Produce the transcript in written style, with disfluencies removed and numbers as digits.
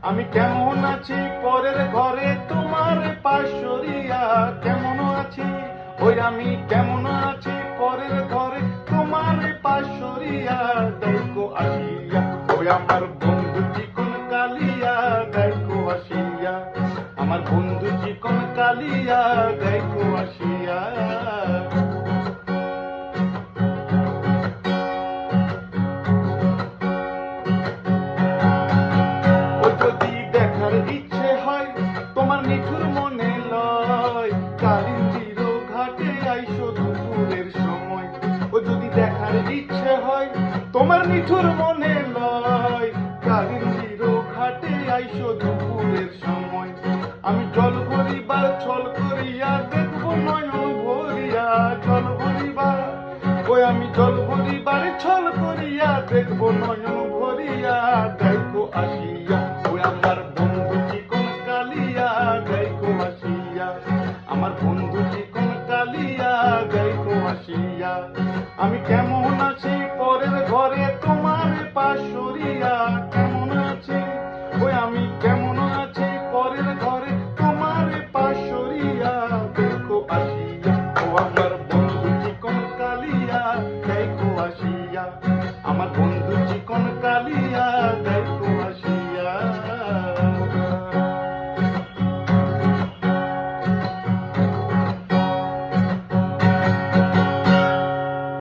আমি কেমন আছি পরের ঘরে তোমার পাশরিয়া, কেমন আছি ওই আমি কেমন আছি পরের ঘরে তোমার পাশরিয়া, দেখো আসিয়া ওই আমার বন্ধু চিকন কালিয়া, দেখো আসিয়া আমার বন্ধু চিকন কালিয়া, দেখো আসিয়া। ইচ্ছে হয় তোমার নিঠুর মনে লয়, কালিন্দির ঘাটে আইসো দুপুরের সময়। ও যদি দেখার ইচ্ছে হয় তোমার নিঠুর মনে লয়, কালিন্দির ঘাটে আইসো দুপুরের সময়। আমি জল ভরিবার ছল করিয়া দেখবো নয়ন ভরিয়া, জল ভরিবার ওই আমি জল ভরিবার ছল করিয়া দেখবো নয়ন ভরিয়া, দেখো আসিয়া ওই আমার বন্ধু চিকন কালিয়া, দেখো আসিয়া আমার বন্ধু চিকন কালিয়া, দেখো আসিয়া। আমি কেমন আছি পরের ঘরে তোমার পাশরিয়া, কেমন আছি ওই আমি কেমন আছি পরের ঘরে তোমার পাশরিয়া, দেখো আসিয়া ও আমার বন্ধু চিকন কালিয়া, দেখো আসিয়া।